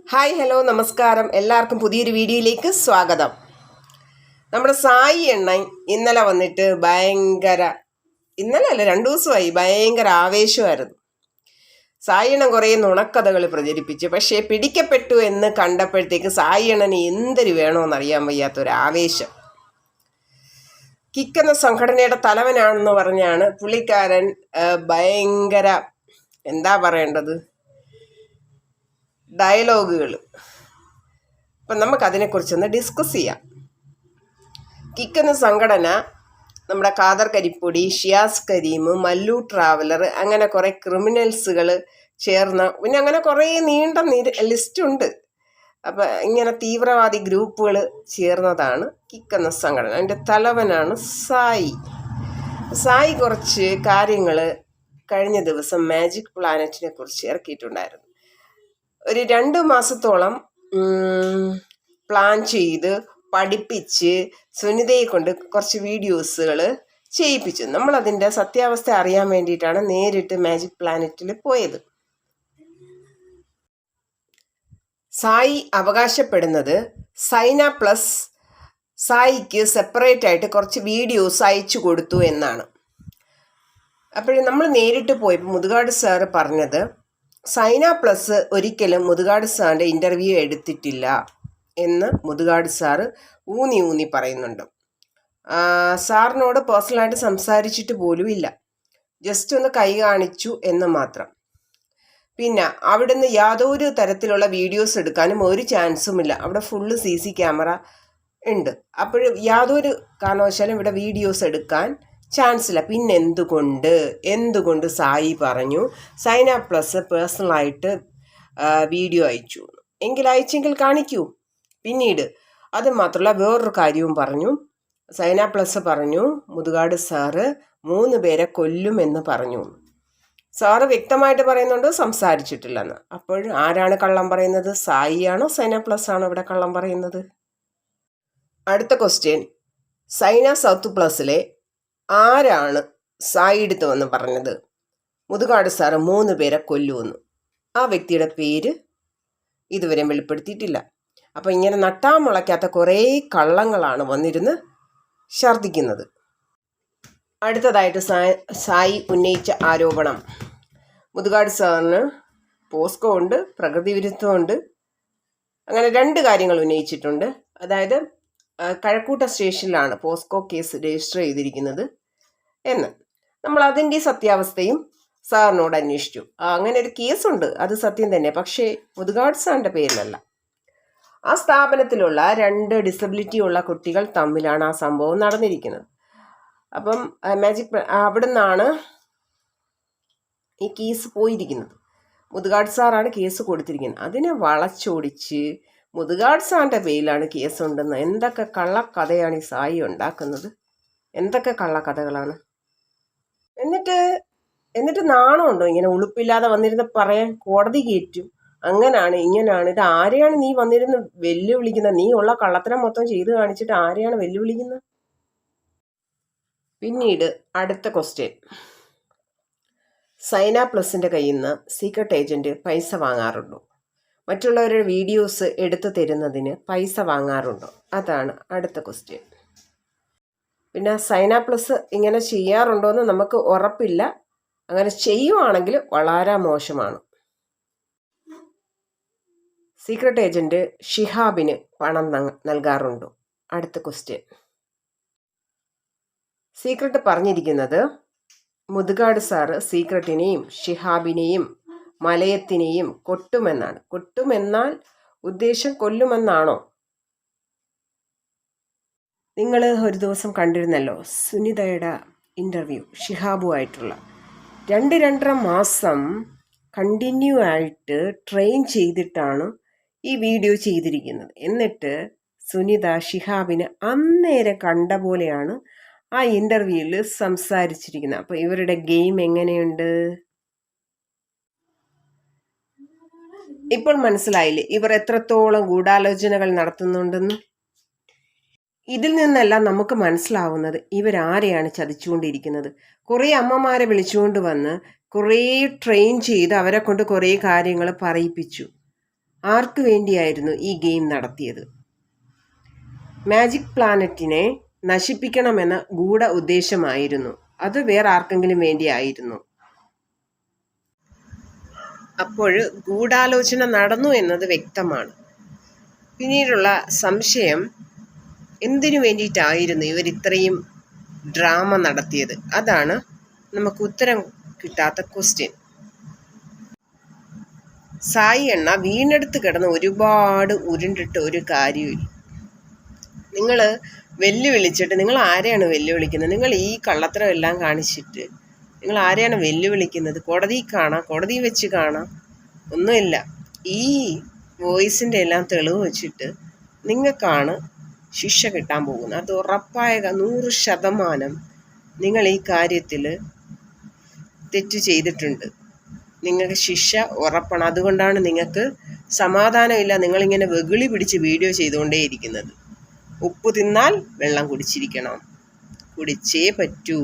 Hi hello നമസ്കാരം. എല്ലാവർക്കും പുതിയൊരു വീഡിയോയിലേക്ക് സ്വാഗതം. നമ്മുടെ സായി എണ്ണൻ ഇന്നലെ വന്നിട്ട് ഇന്നലെ അല്ല 2 ദിവസമായി ഭയങ്കര ആവേശമായിരുന്നു. സായി എണ്ണൻ കുറേ നുണക്കഥകൾ പ്രചരിപ്പിച്ചു. പക്ഷേ പിടിക്കപ്പെട്ടു എന്ന് കണ്ടപ്പോഴത്തേക്ക് സായി എണ്ണന് എന്തൊരു വേണമെന്നറിയാൻ വയ്യാത്തൊരു ആവേശം. കിക്ക് എന്ന സംഘടനയുടെ തലവനാണെന്ന് പറഞ്ഞാണ് പുള്ളിക്കാരൻ ഭയങ്കര എന്താ പറയേണ്ടത് ഡയലോഗുകൾ. അപ്പം നമുക്കതിനെക്കുറിച്ചൊന്ന് ഡിസ്കസ് ചെയ്യാം. കിക്ക് എന്ന സംഘടന നമ്മുടെ ഖാദർ കരിപ്പൊടി, ഷിയാസ് കരീം, മല്ലു ട്രാവലർ, അങ്ങനെ കുറേ ക്രിമിനൽസുകൾ ചേർന്ന, പിന്നെ അങ്ങനെ കുറേ നീണ്ട ലിസ്റ്റുണ്ട്. അപ്പം ഇങ്ങനെ തീവ്രവാദി ഗ്രൂപ്പുകൾ ചേർന്നതാണ് കിക്ക് എന്ന സംഘടന. അതിൻ്റെ തലവനാണ് സായി കുറച്ച് കാര്യങ്ങൾ കഴിഞ്ഞ ദിവസം മാജിക് പ്ലാനറ്റിനെ കുറിച്ച് ഇറക്കിയിട്ടുണ്ടായിരുന്നു. ഒരു 2 മാസത്തോളം പ്ലാൻ ചെയ്ത് പഠിപ്പിച്ച് സുനിതയെ കൊണ്ട് കുറച്ച് വീഡിയോസുകൾ ചെയ്യിപ്പിച്ചു. നമ്മളതിൻ്റെ സത്യാവസ്ഥ അറിയാൻ വേണ്ടിയിട്ടാണ് നേരിട്ട് മാജിക് പ്ലാനറ്റിൽ പോയത്. സായി അവകാശപ്പെടുന്നത് സൈന പ്ലസ് സായിക്ക് സെപ്പറേറ്റ് ആയിട്ട് കുറച്ച് വീഡിയോസ് അയച്ചു കൊടുത്തു എന്നാണ്. അപ്പോഴും നമ്മൾ നേരിട്ട് പോയപ്പോൾ മുതുകാട് സാറ് പറഞ്ഞത് സൈന പ്ലസ് ഒരിക്കലും മുതുകാട് സാറിൻ്റെ ഇൻ്റർവ്യൂ എടുത്തിട്ടില്ല എന്ന് മുതുകാട് സാറ് ഊന്നി പറയുന്നുണ്ട്. സാറിനോട് പേഴ്സണലായിട്ട് സംസാരിച്ചിട്ട് പോലും ഇല്ല, ജസ്റ്റ് ഒന്ന് കൈ കാണിച്ചു എന്ന് മാത്രം. പിന്നെ അവിടുന്ന് യാതൊരു തരത്തിലുള്ള വീഡിയോസ് എടുക്കാനും ഒരു ചാൻസുമില്ല. അവിടെ ഫുള്ള് CC ക്യാമറ ഉണ്ട്. അപ്പോഴും യാതൊരു കാരണവശാലും ഇവിടെ വീഡിയോസ് എടുക്കാൻ ചാൻസ് ഇല്ല. പിന്നെ എന്തുകൊണ്ട് സായി പറഞ്ഞു സൈന പ്ലസ് പേഴ്സണലായിട്ട് വീഡിയോ അയച്ചെങ്കിൽ കാണിക്കൂ. പിന്നീട് അത് മാത്രമല്ല വേറൊരു കാര്യവും പറഞ്ഞു. സൈന പ്ലസ് പറഞ്ഞു മുതുകാട് സാറ് 3 പേരെ കൊല്ലുമെന്ന് പറഞ്ഞു. സാറ് വ്യക്തമായിട്ട് പറയുന്നുണ്ട് സംസാരിച്ചിട്ടില്ലെന്ന്. അപ്പോൾ ആരാണ് കള്ളം പറയുന്നത്? സായി ആണോ സൈന പ്ലസ് ആണോ ഇവിടെ കള്ളം പറയുന്നത്? അടുത്ത ക്വസ്റ്റ്യൻ, സൈന സൗത്ത് പ്ലസിലെ ആരാണ് സായി എടുത്ത് വന്ന് പറഞ്ഞത് മുതുകാട് സാറ് 3 പേരെ കൊല്ലുമെന്ന്? ആ വ്യക്തിയുടെ പേര് ഇതുവരെ വെളിപ്പെടുത്തിയിട്ടില്ല. അപ്പം ഇങ്ങനെ നട്ടാമുളയ്ക്കാത്ത കുറേ കള്ളങ്ങളാണ് വന്നിരുന്ന് ഛർദ്ദിക്കുന്നത്. അടുത്തതായിട്ട് സായി ഉന്നയിച്ച ആരോപണം, മുതുകാട് സാറിന് പോസ്കോ ഉണ്ട്, പ്രകൃതി വിരുദ്ധമുണ്ട്, അങ്ങനെ 2 കാര്യങ്ങൾ ഉന്നയിച്ചിട്ടുണ്ട്. അതായത് കഴക്കൂട്ട സ്റ്റേഷനിലാണ് പോസ്കോ കേസ് രജിസ്റ്റർ ചെയ്തിരിക്കുന്നത് എന്ന്. നമ്മൾ അതിൻ്റെ സത്യാവസ്ഥയും സാറിനോട് അന്വേഷിച്ചു. അങ്ങനെ ഒരു കേസുണ്ട്, അത് സത്യം തന്നെ. പക്ഷേ മുതുകാട് സാറിൻ്റെ പേരിലല്ല. ആ സ്ഥാപനത്തിലുള്ള 2 ഡിസബിലിറ്റി ഉള്ള കുട്ടികൾ തമ്മിലാണ് ആ സംഭവം നടന്നിരിക്കുന്നത്. അപ്പം അവിടെ നിന്നാണ് ഈ കേസ് പോയിരിക്കുന്നത്. മുതുകാട് സാറാണ് കേസ് കൊടുത്തിരിക്കുന്നത്. അതിനെ വളച്ചൊടിച്ച് മുതുകാട് സാറിൻ്റെ പേരിലാണ് കേസുണ്ടെന്ന് എന്തൊക്കെ കള്ളക്കഥയാണ് ഈ സായി ഉണ്ടാക്കുന്നത്? എന്തൊക്കെ കള്ളക്കഥകളാണ്? എന്നിട്ട് നാണമുണ്ടോ ഇങ്ങനെ ഉളുപ്പില്ലാതെ വന്നിരുന്ന് പറയാൻ? കോടതി കയറ്റും, അങ്ങനാണ് ഇങ്ങനാണ്. ഇത് ആരെയാണ് നീ വന്നിരുന്ന് വെല്ലുവിളിക്കുന്നത്? നീ ഉള്ള കള്ളത്തരം മൊത്തം ചെയ്ത് കാണിച്ചിട്ട് ആരെയാണ് വെല്ലുവിളിക്കുന്നത്? പിന്നീട് അടുത്ത ക്വസ്റ്റ്യൻ, സൈന പ്ലസിൻ്റെ കയ്യിൽ നിന്ന് സീക്രട്ട് ഏജൻറ്റ് പൈസ വാങ്ങാറുണ്ടോ? മറ്റുള്ളവരുടെ വീഡിയോസ് എടുത്തു തരുന്നതിന് പൈസ വാങ്ങാറുണ്ടോ? അതാണ് അടുത്ത ക്വസ്റ്റ്യൻ. പിന്നെ സൈന പ്ലസ് ഇങ്ങനെ ചെയ്യാറുണ്ടോ എന്ന് നമുക്ക് ഉറപ്പില്ല. അങ്ങനെ ചെയ്യുവാണെങ്കിൽ വളരെ മോശമാണ്. സീക്രട്ട് ഏജൻറ്റ് ഷിഹാബിന് പണം നൽകാറുണ്ടോ? അടുത്ത ക്വസ്റ്റ്യൻ. സീക്രട്ട് പറഞ്ഞിരിക്കുന്നത് മുതുകാട് സാറ് സീക്രട്ടിനെയും ഷിഹാബിനെയും മലയത്തിനെയും കൊട്ടുമെന്നാണ്. കൊട്ടുമെന്നാൽ ഉദ്ദേശം കൊല്ലുമെന്നാണോ? നിങ്ങൾ ഒരു ദിവസം കണ്ടിരുന്നല്ലോ സുനിതയുടെ ഇൻ്റർവ്യൂ ഷിഹാബുമായിട്ടുള്ള. 2-2.5 മാസം കണ്ടിന്യൂ ആയിട്ട് ട്രെയിൻ ചെയ്തിട്ടാണ് ഈ വീഡിയോ ചെയ്തിരിക്കുന്നത്. എന്നിട്ട് സുനിത ഷിഹാബിനെ അന്നേരം കണ്ട പോലെയാണ് ആ ഇൻ്റർവ്യൂവിൽ സംസാരിച്ചിരിക്കുന്നത്. അപ്പോൾ ഇവരുടെ ഗെയിം എങ്ങനെയുണ്ട്? ഇപ്പോൾ മനസ്സിലായില്ലേ ഇവർ എത്രത്തോളം ഗൂഢാലോചനകൾ നടത്തുന്നുണ്ടെന്ന്? ഇതിൽ നിന്നെല്ലാം നമുക്ക് മനസ്സിലാവുന്നത് ഇവരാരെയാണ് ചതിച്ചുകൊണ്ടിരിക്കുന്നത്. കുറേ അമ്മമാരെ വിളിച്ചുകൊണ്ട് വന്ന് കുറേ ട്രെയിൻ ചെയ്ത് അവരെ കൊണ്ട് കുറേ കാര്യങ്ങൾ പറയിപ്പിച്ചു. ആർക്ക് വേണ്ടിയായിരുന്നു ഈ ഗെയിം നടത്തിയത്? മാജിക് പ്ലാനറ്റിനെ നശിപ്പിക്കണമെന്ന ഗൂഢ ഉദ്ദേശമായിരുന്നു. അത് വേറെ ആർക്കെങ്കിലും വേണ്ടിയായിരുന്നു? അപ്പോൾ ഗൂഢാലോചന നടന്നു എന്നത് വ്യക്തമാണ്. പിന്നീടുള്ള സംശയം, എന്തിനു വേണ്ടിയിട്ടായിരുന്നു ഇവർ ഇത്രയും ഡ്രാമ നടത്തിയത്? അതാണ് നമുക്ക് ഉത്തരം കിട്ടാത്ത ക്വസ്റ്റ്യൻ. സായി എണ്ണ വീണെടുത്ത് കിടന്ന് ഒരുപാട് ഉരുണ്ടിട്ട് ഒരു കാര്യമില്ല. നിങ്ങൾ വെല്ലുവിളിച്ചിട്ട് നിങ്ങൾ ആരെയാണ് വെല്ലുവിളിക്കുന്നത്? നിങ്ങൾ ഈ കള്ളത്തരം എല്ലാം കാണിച്ചിട്ട് നിങ്ങൾ ആരെയാണ് വെല്ലുവിളിക്കുന്നത്? കോടതി വെച്ച് കാണാം, ഒന്നുമില്ല. ഈ വോയിസിൻ്റെ എല്ലാം തെളിവ് വെച്ചിട്ട് നിങ്ങൾക്കാണ് ശിക്ഷ കിട്ടാൻ പോകുന്നത്. അത് ഉറപ്പായ 100% നിങ്ങൾ ഈ കാര്യത്തിൽ തെറ്റ് ചെയ്തിട്ടുണ്ട്. നിങ്ങൾക്ക് ശിക്ഷ ഉറപ്പാണ്. അതുകൊണ്ടാണ് നിങ്ങൾക്ക് സമാധാനമില്ല. നിങ്ങളിങ്ങനെ വെകിളി പിടിച്ച് വീഡിയോ ചെയ്തുകൊണ്ടേയിരിക്കുന്നത്. ഉപ്പ് തിന്നാൽ വെള്ളം കുടിച്ചിരിക്കണം, കുടിച്ചേ പറ്റൂ.